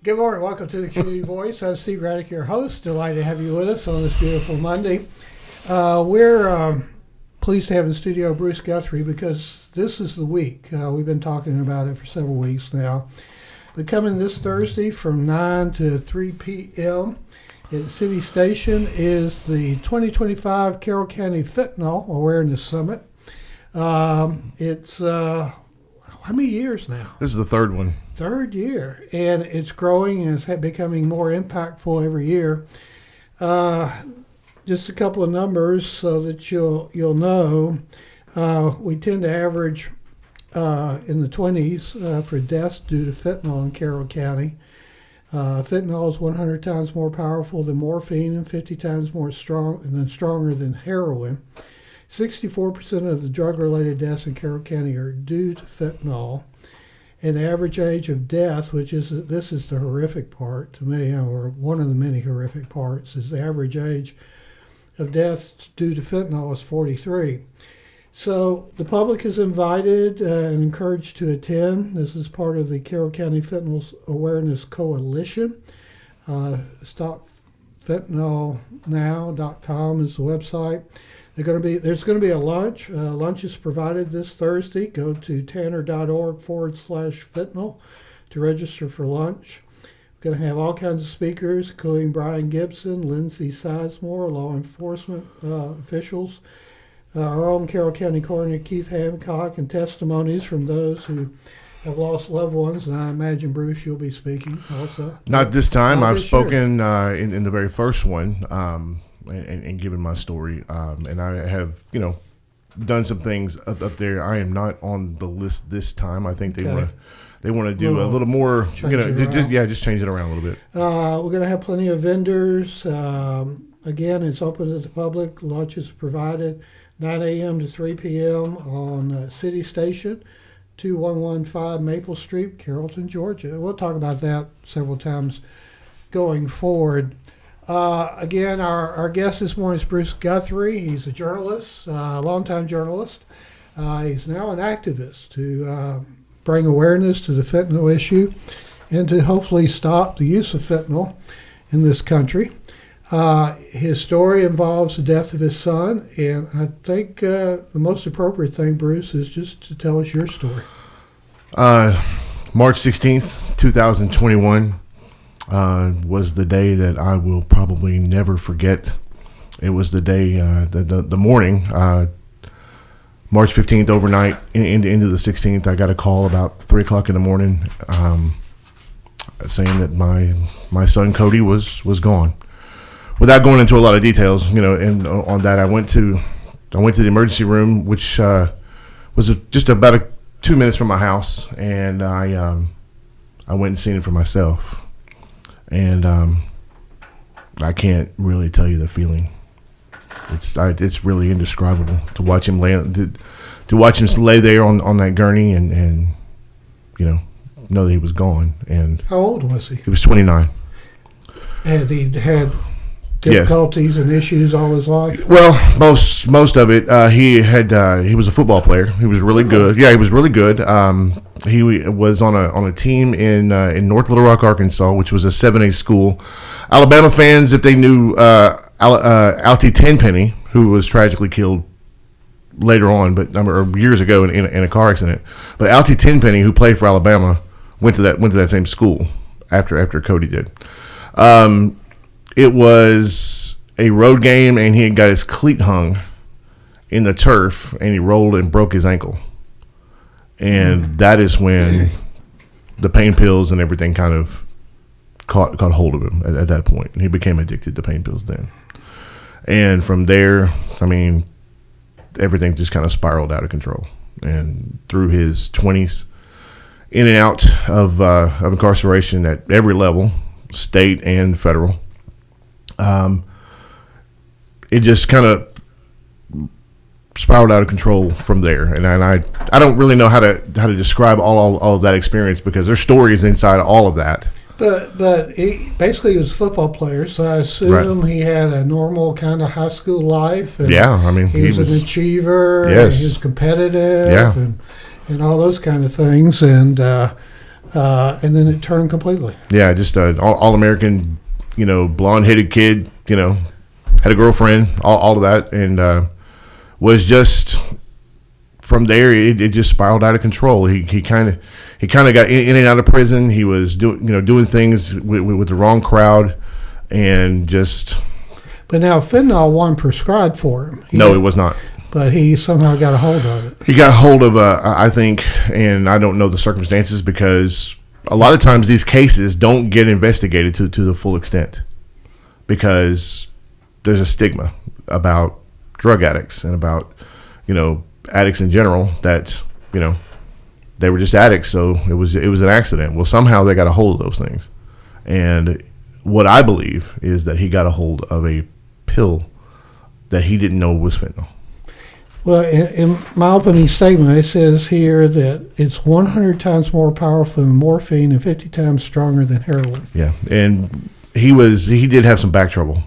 Good morning. Welcome to the Community Voice. I'm Steve Raddick, your host. Delighted to have you with us on this beautiful Monday. We're pleased to have in studio Bruce Guthrie because this is the week. We've been talking about it for several weeks now. But coming this Thursday from 9 to 3 p.m. at City Station is the 2025 Carroll County Fentanyl Awareness Summit. It's how many years now? This is the third one. Third year, and it's growing and it's becoming more impactful every year. Just a couple of numbers so that you'll know. We tend to average in the 20s for deaths due to fentanyl in Carroll County. Fentanyl is 100 times more powerful than morphine and 50 times stronger than heroin. 64% of the drug-related deaths in Carroll County are due to fentanyl. And the average age of death, this is the horrific part to me, or one of the many horrific parts, is the average age of death due to fentanyl is 43. So the public is invited and encouraged to attend. This is part of the Carroll County Fentanyl Awareness Coalition. StopFentanylNow.com is the website. There's going to be a lunch. Lunch is provided this Thursday. Go to tanner.org/fentanyl to register for lunch. We're going to have all kinds of speakers, including Brian Gibson, Lindsay Sizemore, law enforcement officials, our own Carroll County Coroner Keith Hancock, and testimonies from those who have lost loved ones. And I imagine, Bruce, you'll be speaking also. Not this time. I've spoken in the very first one. And given my story, and I have, done some things up there. I am not on the list this time. I think they want to do a little more, just change it around a little bit. We're going to have plenty of vendors. Again, it's open to the public. Lunch is provided 9 a.m. to 3 p.m. on City Station, 2115 Maple Street, Carrollton, Georgia. We'll talk about that several times going forward. Again, our guest this morning is Bruce Guthrie. He's a journalist, a longtime journalist. He's now an activist to bring awareness to the fentanyl issue and to hopefully stop the use of fentanyl in this country. His story involves the death of his son, and I think the most appropriate thing, Bruce, is just to tell us your story. March 16th, 2021. Was the day that I will probably never forget. It was the day, the morning, March 15th, overnight, into the 16th, I got a call about 3 o'clock in the morning saying that my son Cody was gone. Without going into a lot of details, and on that, I went to the emergency room, which was just about 2 minutes from my house, and I went and seen it for myself. And I can't really tell you the feeling. It's really indescribable to watch him lay there on that gurney and know that he was gone. And how old was he? He was 29. Had he had difficulties and issues all his life? Well, most of it. He was a football player. He was really good. Yeah, he was really good. He was on a team in North Little Rock, Arkansas, which was a 7A school. Alabama fans, if they knew Altie Tenpenny, who was tragically killed later on, or years ago in a car accident. But Altie Tenpenny, who played for Alabama, went to that same school after Cody did. It was a road game, and he had got his cleat hung in the turf, and he rolled and broke his ankle. And that is when the pain pills and everything kind of caught hold of him at that point. And he became addicted to pain pills then. And from there, everything just kind of spiraled out of control. And through his 20s, in and out of incarceration at every level, state and federal, it just kind of spiraled out of control from there, and I don't really know how to describe all of that experience because there's stories inside all of that. But he was a football player, so I assume he had a normal kind of high school life. And he was an achiever. Yes. And he was competitive. Yeah. And all those kind of things. And and then it turned completely. Yeah, just an all-American, blonde-headed kid, had a girlfriend, all of that, and was just from there. It just spiraled out of control. He kind of got in and out of prison. He was doing things with the wrong crowd, and just. But now fentanyl wasn't prescribed for him. No, it was not. But he somehow got a hold of it. He got a hold of, I think, and I don't know the circumstances, because a lot of times these cases don't get investigated to the full extent, because there's a stigma about drug addicts and about, addicts in general, that, they were just addicts, so it was an accident. Well, somehow they got a hold of those things. And what I believe is that he got a hold of a pill that he didn't know was fentanyl. Well, in my opening statement, it says here that it's 100 times more powerful than morphine and 50 times stronger than heroin. Yeah, and he did have some back trouble.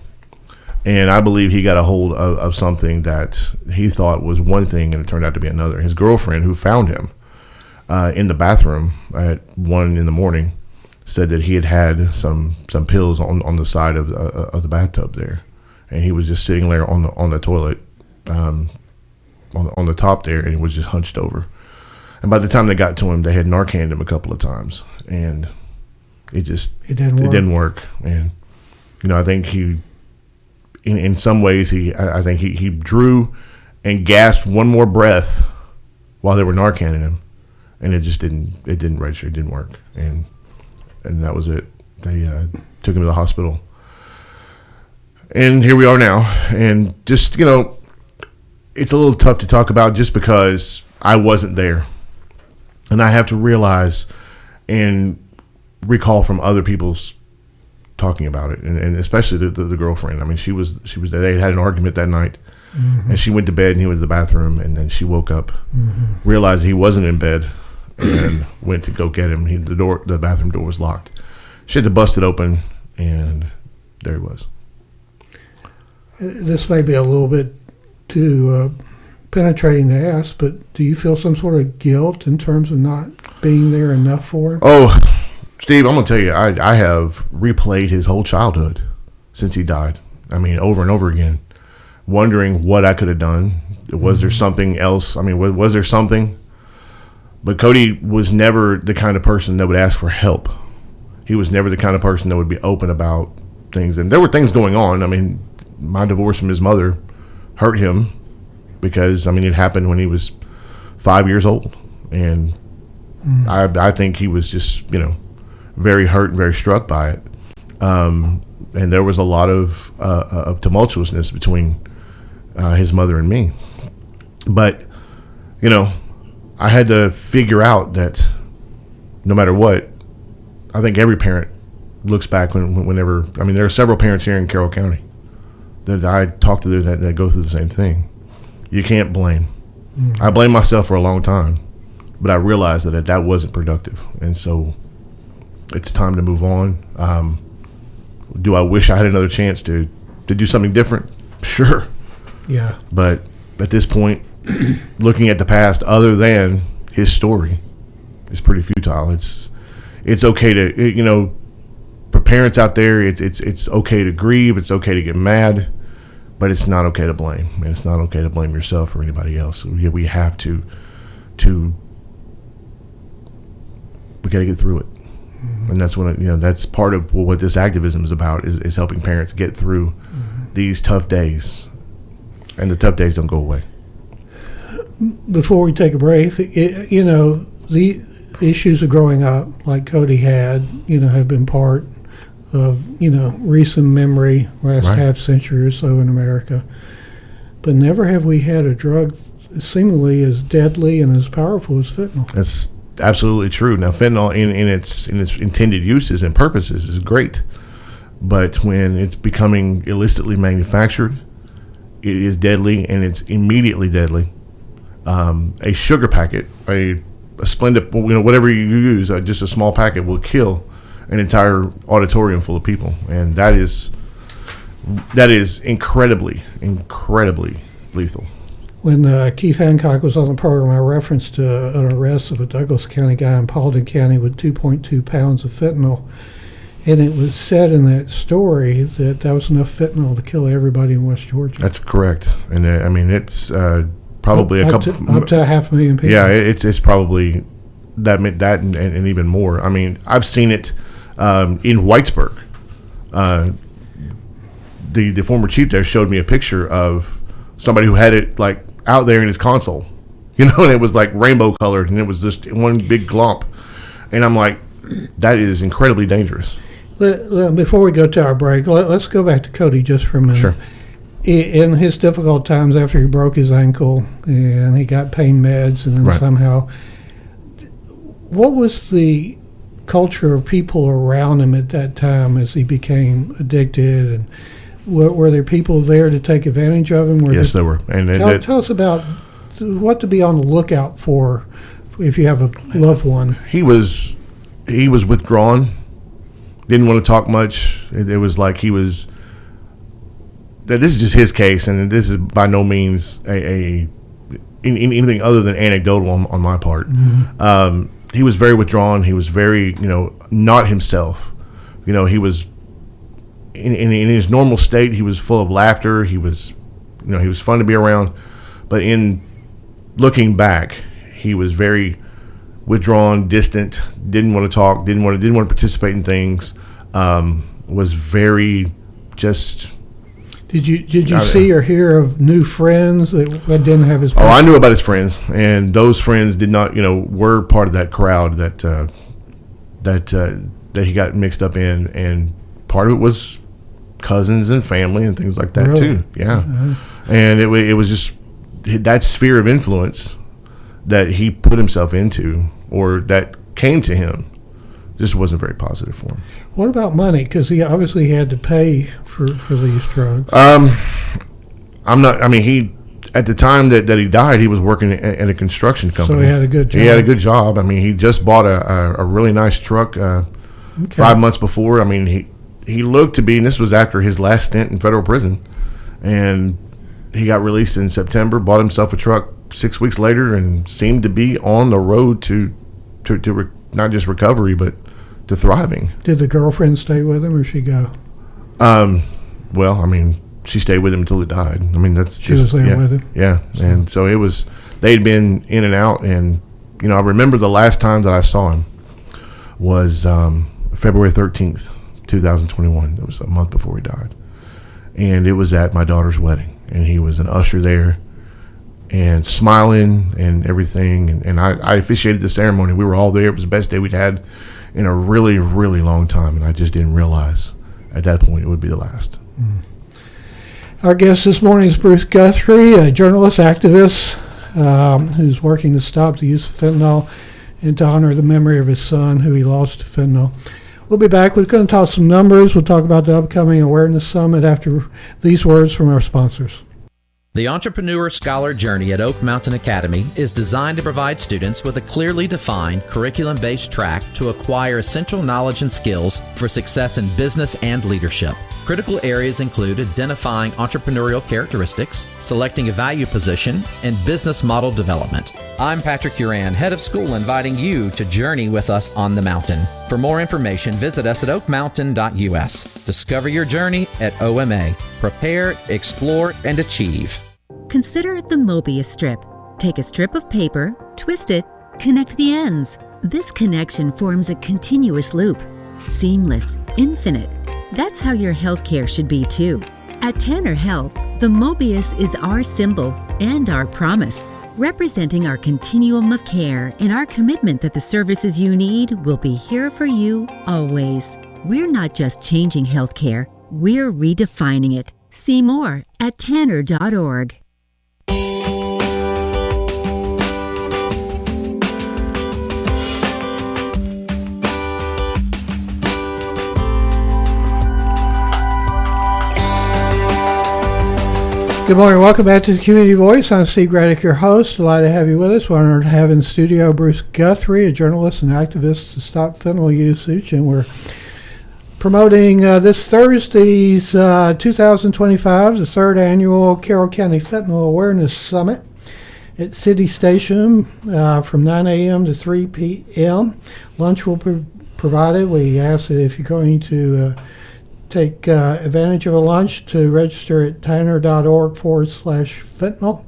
And I believe he got a hold of something that he thought was one thing, and it turned out to be another. His girlfriend, who found him in the bathroom at 1 a.m, said that he had some pills on the side of the bathtub there, and he was just sitting there on the toilet, on the top there, and he was just hunched over. And by the time they got to him, they had Narcaned him a couple of times, and it didn't work. And I think he. In some ways, I think he drew and gasped one more breath while they were Narcanning him, and it didn't register. It didn't work, and that was it. They took him to the hospital, and here we are now. And just it's a little tough to talk about just because I wasn't there, and I have to realize and recall from other people's talking about it, and especially the girlfriend. I mean, she was there. They had an argument that night, and she went to bed, and he went to the bathroom, and then she woke up, realized he wasn't in bed, and went to go get him. The bathroom door was locked. She had to bust it open, and there he was. This may be a little bit too penetrating to ask, but do you feel some sort of guilt in terms of not being there enough for him? Oh, Steve, I'm going to tell you, I have replayed his whole childhood since he died. I mean, over and over again, wondering what I could have done. Was there something else? I mean, was there something? But Cody was never the kind of person that would ask for help. He was never the kind of person that would be open about things. And there were things going on. I mean, my divorce from his mother hurt him because, it happened when he was 5 years old. And I think he was just, very hurt and very struck by it. And there was a lot of tumultuousness between his mother and me. But, I had to figure out that no matter what, I think every parent looks back whenever, there are several parents here in Carroll County that I talk to that go through the same thing. You can't blame. I blamed myself for a long time, but I realized that wasn't productive. And so it's time to move on. Do I wish I had another chance to do something different? Sure. Yeah. But at this point, looking at the past, other than his story, is pretty futile. It's okay to, for parents out there, it's okay to grieve. It's okay to get mad, but it's not okay to blame. And it's not okay to blame yourself or anybody else. We have to we got to get through it. And that's when that's part of what this activism is about, is helping parents get through these tough days, and the tough days don't go away. Before we take a break, the issues of growing up, like Cody had, have been part of recent memory, last half century or so in America. But never have we had a drug seemingly as deadly and as powerful as fentanyl. That's absolutely true. Now, fentanyl in its intended uses and purposes is great, but when it's becoming illicitly manufactured, it is deadly, and it's immediately deadly. A sugar packet, a Splenda, whatever you use, just a small packet will kill an entire auditorium full of people, and that is incredibly lethal. when Keith Hancock was on the program, I referenced an arrest of a Douglas County guy in Paulding County with 2.2 pounds of fentanyl. And it was said in that story that was enough fentanyl to kill everybody in West Georgia. That's correct. And I mean, it's probably up to 500,000 people. Yeah, it's probably that and even more. I mean, I've seen it in Whitesburg. The former chief there showed me a picture of somebody who had it like out there in his console, and it was like rainbow colored, and it was just one big glomp. And I'm like, that is incredibly dangerous. Before we go to our break, let's go back to Cody just for a minute. Sure. In his difficult times after he broke his ankle and he got pain meds, and then right. somehow, what was the culture of people around him at that time as he became addicted? And were there people there to take advantage of him? Yes, there were. And tell us about what to be on the lookout for if you have a loved one. He was withdrawn. Didn't want to talk much. It was like he was. This is just his case, and this is by no means anything other than anecdotal on my part. Mm-hmm. He was very withdrawn. He was very, not himself. He was in his normal state. He was full of laughter. He was, he was fun to be around. But in looking back, he was very withdrawn, distant, didn't want to talk, didn't want to participate in things, was very just. Did you see or hear of new friends that didn't have his? Oh, I knew about his friends, and those friends did not, were part of that crowd that he got mixed up in, and part of it was cousins and family and things like that really? Too. Yeah, uh-huh. And it was just that sphere of influence that he put himself into, or that came to him, just wasn't very positive for him. What about money? Because he obviously had to pay for these drugs. He at the time that he died, he was working at a construction company. So he had a good job. He had a good job. I mean, he just bought a really nice truck 5 months before. I mean, he looked to be, and this was after his last stint in federal prison, and he got released in September, bought himself a truck 6 weeks later, and seemed to be on the road to not just recovery, but to thriving. Did the girlfriend stay with him, or she go? Well, I mean, she stayed with him until he died. I mean, she was there with him. Yeah, and so it was. They'd been in and out, and I remember the last time that I saw him was February 13th, 2021. It was a month before he died, and it was at my daughter's wedding, and he was an usher there, and smiling and everything, and I officiated the ceremony. We were all there. It was the best day we'd had in a really, really long time, and I just didn't realize at that point it would be the last. Our guest this morning is Bruce Guthrie, a journalist, activist, who's working to stop the use of fentanyl and to honor the memory of his son, who he lost to fentanyl. We'll be back. We're going to talk some numbers. We'll talk about the upcoming Awareness Summit after these words from our sponsors. The Entrepreneur Scholar Journey at Oak Mountain Academy is designed to provide students with a clearly defined curriculum-based track to acquire essential knowledge and skills for success in business and leadership. Critical areas include identifying entrepreneurial characteristics, selecting a value position, and business model development. I'm Patrick Uran, head of school, inviting you to journey with us on the mountain. For more information, visit us at oakmountain.us. Discover your journey at OMA. Prepare, explore, and achieve. Consider the Mobius strip. Take a strip of paper, twist it, connect the ends. This connection forms a continuous loop. Seamless, infinite. That's how your healthcare should be too. At Tanner Health, the Mobius is our symbol and our promise, representing our continuum of care and our commitment that the services you need will be here for you always. We're not just changing healthcare, we're redefining it. See more at tanner.org. Good morning. Welcome back to the Community Voice. I'm Steve Gradick, your host. Delighted to have you with us. We're honored to have in studio Bruce Guthrie, a journalist and activist to stop fentanyl usage, and we're promoting this Thursday's 2025, the third annual Carroll County Fentanyl Awareness Summit. at City Station from 9 a.m. to 3 p.m. Lunch will be provided. We ask that if you're going to take advantage of a lunch to register at tyner.org/fentanyl.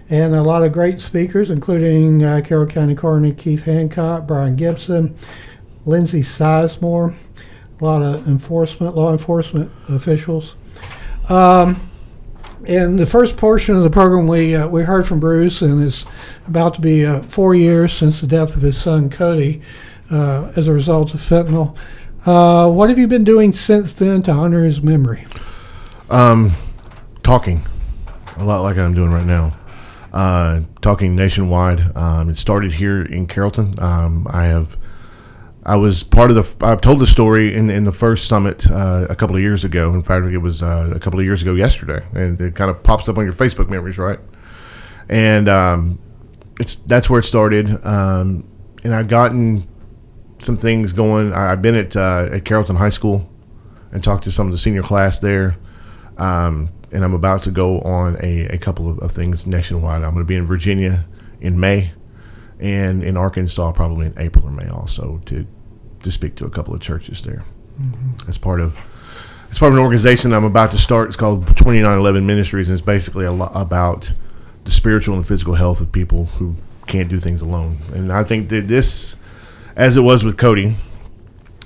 And a lot of great speakers, including Carroll County Coroner Keith Hancock, Brian Gibson, Lindsay Sizemore, a lot of law enforcement officials. In the first portion of the program, we heard from Bruce, and it's about to be 4 years since the death of his son, Cody, as a result of fentanyl. What have you been doing since then to honor his memory? Talking, a lot like I'm doing right now. Talking nationwide. It started here in Carrollton. I've told the story in the first summit a couple of years ago. In fact, it was a couple of years ago yesterday, and it kind of pops up on your Facebook memories, right? And that's where it started. And I've gotten some things going. I've been at Carrollton High School and talked to some of the senior class there. And I'm about to go on a couple of things nationwide. I'm going to be in Virginia in May, and in Arkansas probably in April or May also to speak to a couple of churches there. Mm-hmm. As part of an organization I'm about to start. It's called 2911 Ministries, and it's basically a lot about the spiritual and physical health of people who can't do things alone. And I think that this, as it was with Cody,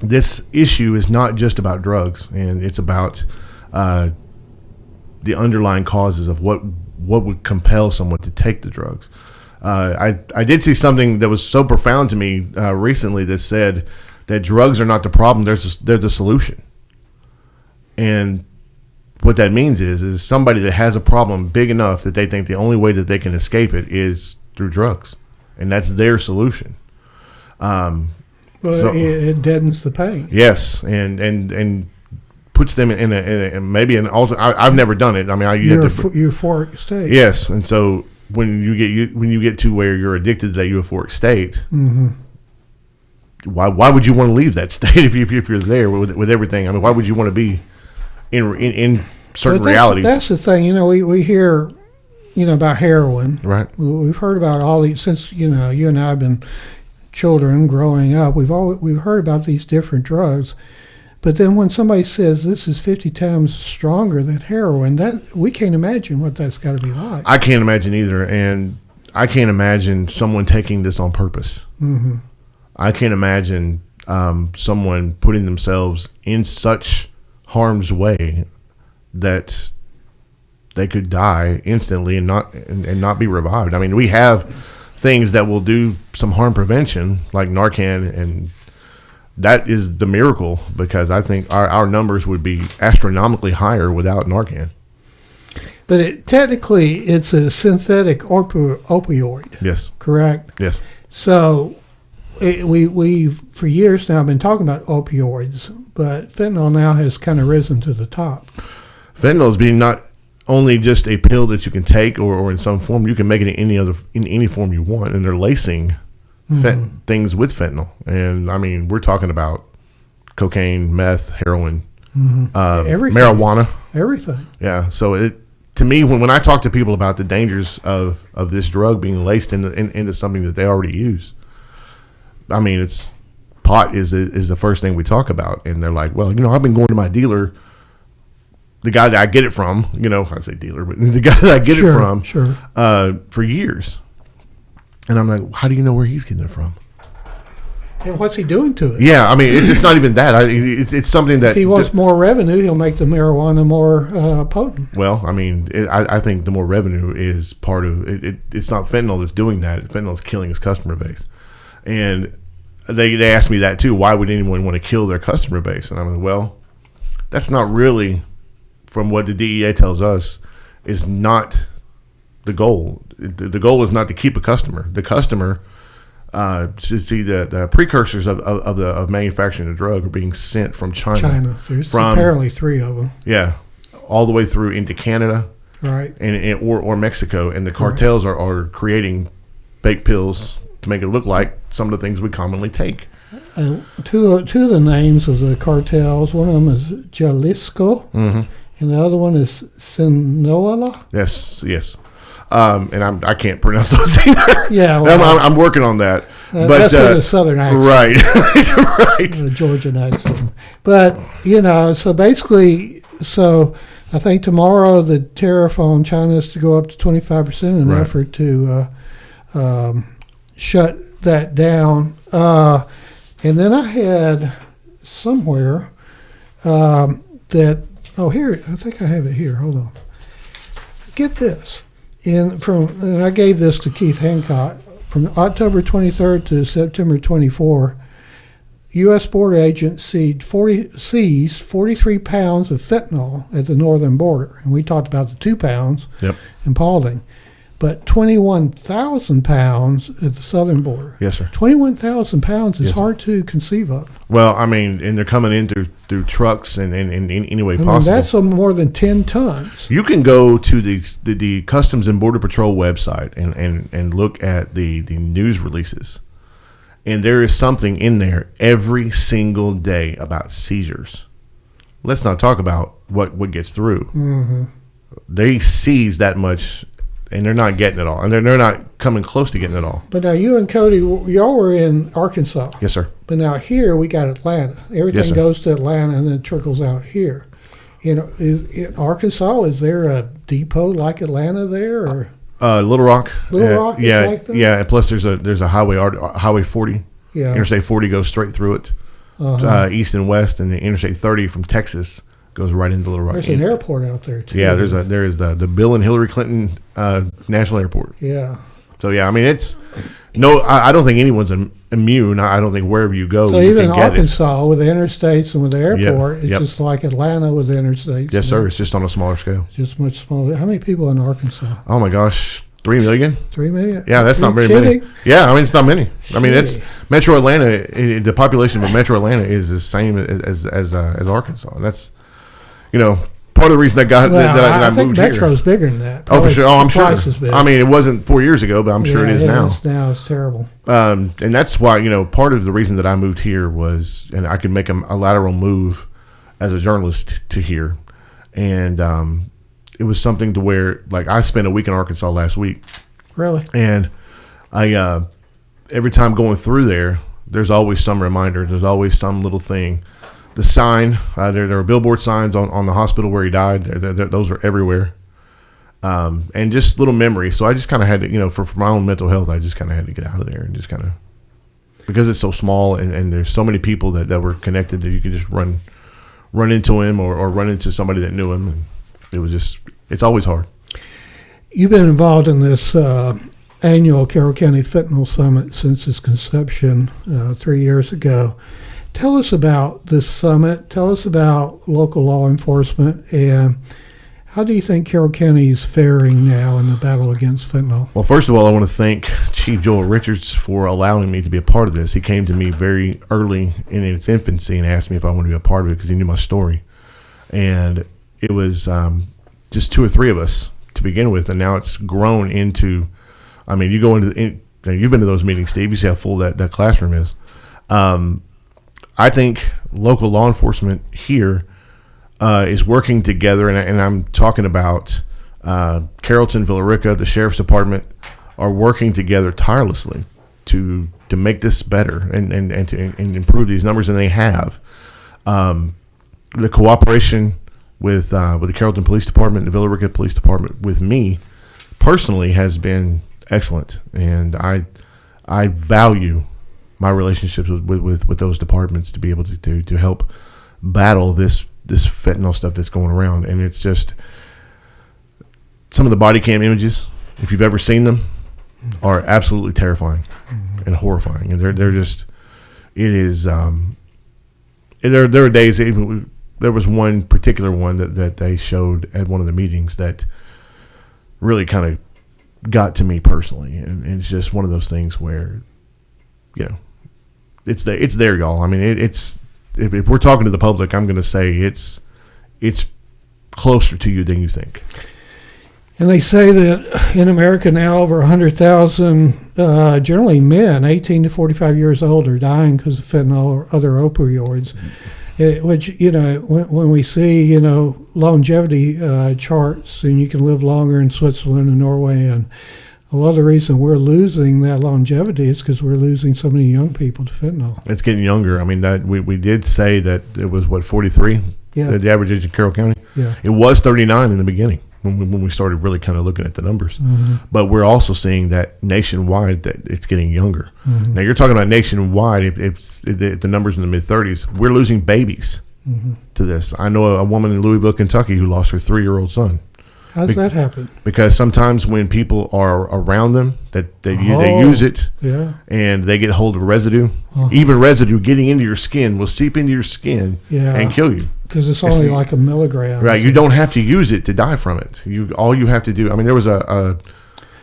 this issue is not just about drugs, and it's about the underlying causes of what would compel someone to take the drugs. I did see something that was so profound to me recently that said that drugs are not the problem, they're the solution. And what that means is somebody that has a problem big enough that they think the only way that they can escape it is through drugs, and that's their solution. It deadens the pain. Yes, and puts them in maybe an alter. I've never done it. I mean, euphoric state. Yes, and so when you get to where you're addicted to that euphoric state, mm-hmm. why would you want to leave that state if you're there with everything? I mean, why would you want to be in certain realities? That's the thing. We hear about heroin. Right. We've heard about all these since you and I have been children growing up. We've heard about these different drugs. But then when somebody says this is 50 times stronger than heroin, that we can't imagine what that's got to be like. I can't imagine either, and I can't imagine someone taking this on purpose. Mm-hmm. I can't imagine someone putting themselves in such harm's way that they could die instantly and not be revived. I mean, we have things that will do some harm prevention, like Narcan, and that is the miracle, because I think our numbers would be astronomically higher without Narcan. But technically, it's a synthetic opioid. Yes. Correct? Yes. So we've for years now been talking about opioids, but fentanyl now has kind of risen to the top. Fentanyl is being not only just a pill that you can take or in some form. You can make it in any form you want, and they're lacing things with fentanyl. And I mean, we're talking about cocaine, meth, heroin, marijuana, everything. Yeah. So to me, when I talk to people about the dangers of this drug being laced into something that they already use, I mean, pot is the first thing we talk about, and they're like, well, I've been going to my dealer, the guy that I get it from, I say dealer, but the guy that I get it from, for years. And I'm like, how do you know where he's getting it from? And what's he doing to it? Yeah, I mean, it's not even that. It's something that... If he wants more revenue, he'll make the marijuana more potent. Well, I mean, I think the more revenue is part of it. It's not fentanyl that's doing that. Fentanyl is killing his customer base. And they asked me that too. Why would anyone want to kill their customer base? And I'm like, well, that's not really, from what the DEA tells us, is not the goal. The goal is not to keep a customer. The customer should see the precursors of manufacturing the drug are being sent from China. There's apparently 3 of them. Yeah, all the way through into Canada, right, or Mexico, and the cartels are creating fake pills to make it look like some of the things we commonly take. Two of the names of the cartels. One of them is Jalisco, and the other one is Sinaloa. Yes. And I can't pronounce those either. Yeah, well, I'm working on that. But that's with a southern accent. Right. Right. The Georgian accent. But, so basically, I think tomorrow the tariff on China is to go up to 25% in an effort to shut that down. And then I had somewhere that, here, I think I have it here. Hold on. Get this. And I gave this to Keith Hancock. From October 23rd to September 24, U.S. border agents seized 43 pounds of fentanyl at the northern border. And we talked about the 2 pounds in Paulding. But 21,000 pounds at the southern border. Yes, sir. 21,000 pounds is hard to conceive of. Well, I mean, and they're coming in through trucks and in any way possible. That's more than 10 tons. You can go to the Customs and Border Patrol website and look at the news releases. And there is something in there every single day about seizures. Let's not talk about what gets through. Mm-hmm. They seize that much. And they're not getting it all. And they're not coming close to getting it all. But now you and Cody, y'all were in Arkansas. Yes, sir. But now here we got Atlanta. Everything goes to Atlanta and then trickles out here. In Arkansas, is there a depot like Atlanta there? Or? Little Rock. Little Rock is like that? Yeah, and plus there's a highway 40. Yeah. Interstate 40 goes straight through it, east and west, and the Interstate 30 from Texas goes right into Little Rock. There's an airport out there too. Yeah, there is the Bill and Hillary Clinton National Airport. Yeah. So yeah, I mean I don't think anyone's immune. I don't think wherever you go. So you even Arkansas with the interstates and with the airport, it's just like Atlanta with the interstates. Yes, sir. It's just on a smaller scale. Just much smaller. How many people in Arkansas? Oh my gosh, 3 million. 3 million. Yeah, that's not very many. Yeah, I mean it's not many. I mean it's Metro Atlanta. The population of Metro Atlanta is the same as Arkansas, and that's. Part of the reason that I moved here. I think Metro's bigger than that. Probably for sure. Oh, I'm sure. I mean, it wasn't 4 years ago, but I'm sure it is now. Now it's terrible. And that's why, part of the reason that I moved here was, and I could make a lateral move as a journalist to here. And it was something to where, like, I spent a week in Arkansas last week. Really? And I, every time going through there's always some reminder. There's always some little thing. The sign, there are billboard signs on the hospital where he died. Those are everywhere. And just little memories. So I just kind of had to, for my own mental health, I just kind of had to get out of there and just kind of, because it's so small and there's so many people that were connected that you could just run into him or run into somebody that knew him. And it was just, it's always hard. You've been involved in this annual Carroll County Fentanyl Summit since its conception 3 years ago. Tell us about this summit. Tell us about local law enforcement, and how do you think Carroll County is faring now in the battle against fentanyl? Well, first of all, I want to thank Chief Joel Richards for allowing me to be a part of this. He came to me very early in its infancy and asked me if I wanted to be a part of it because he knew my story. And it was just 2 or 3 of us to begin with, and now it's grown into, I mean, you go into, you've been to those meetings, Steve. You see how full that classroom is. I think local law enforcement here is working together, and I'm talking about Carrollton, Villarica, the Sheriff's Department are working together tirelessly to make this better and to improve these numbers, and they have. The cooperation with the Carrollton Police Department, the Villarica Police Department, with me personally has been excellent, and I value my relationships with those departments to be able to help battle this fentanyl stuff that's going around. And it's just some of the body cam images, if you've ever seen them, are absolutely terrifying and horrifying. And they're just, it is, there are days, there was one particular one that they showed at one of the meetings that really kind of got to me personally. And it's just one of those things where, it's there, y'all. I mean, it's if we're talking to the public, I'm going to say it's closer to you than you think. And they say that in America now, over 100,000, generally men, 18 to 45 years old, are dying because of fentanyl or other opioids. Which, when we see, longevity charts, and you can live longer in Switzerland and Norway, and a lot of the reason we're losing that longevity is because we're losing so many young people to fentanyl. It's getting younger. I mean, that we did say that it was, 43? Yeah. The average age in Carroll County? Yeah. It was 39 in the beginning when we started really kind of looking at the numbers. Mm-hmm. But we're also seeing that nationwide that it's getting younger. Mm-hmm. Now, you're talking about nationwide, if the numbers in the mid-30s, we're losing babies to this. I know a woman in Louisville, Kentucky who lost her 3-year-old son. How does that happen? Because sometimes when people are around them, they use it, yeah, and they get hold of residue. Even residue getting into your skin will seep into your skin and kill you. Because it's only like a milligram. Right. You don't have to use it to die from it. All you have to do. I mean, there was a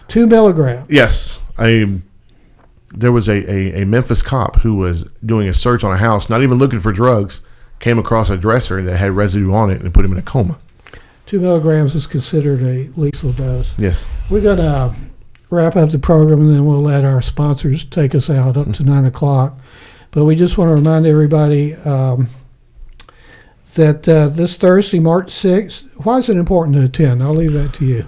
2 milligrams. Yes. There was a Memphis cop who was doing a search on a house, not even looking for drugs, came across a dresser that had residue on it and put him in a coma. 2 milligrams is considered a lethal dose. Yes. We're going to wrap up the program, and then we'll let our sponsors take us out up to 9 o'clock. But we just want to remind everybody that this Thursday, March 6th, why is it important to attend? I'll leave that to you.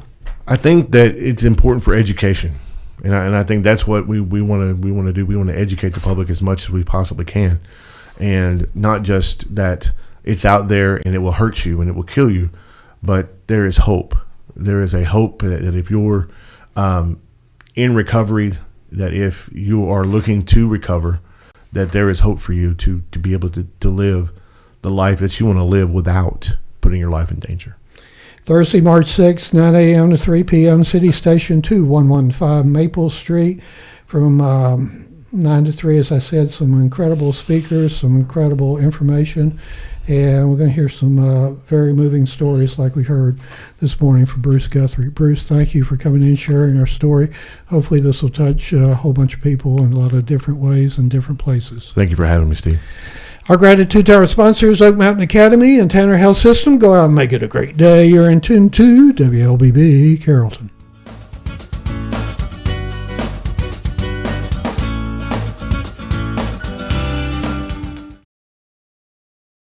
I think that it's important for education. And I think that's what we want to do. We want to educate the public as much as we possibly can. And not just that it's out there and it will hurt you and it will kill you, but there is hope. There is a hope that if you're in recovery, that if you are looking to recover, that there is hope for you to be able to live the life that you want to live without putting your life in danger. Thursday, March 6th, 9 a.m. to 3 p.m., City Station 2115 Maple Street from 9 to 3. As I said, some incredible speakers, some incredible information, and we're going to hear some very moving stories like we heard this morning from Bruce Guthrie. Bruce, thank you for coming in, sharing our story. Hopefully this will touch a whole bunch of people in a lot of different ways and different places. Thank you for having me, Steve. Our gratitude to our sponsors, Oak Mountain Academy and Tanner Health System. Go out and make it a great day. You're in tune to WLBB Carrollton.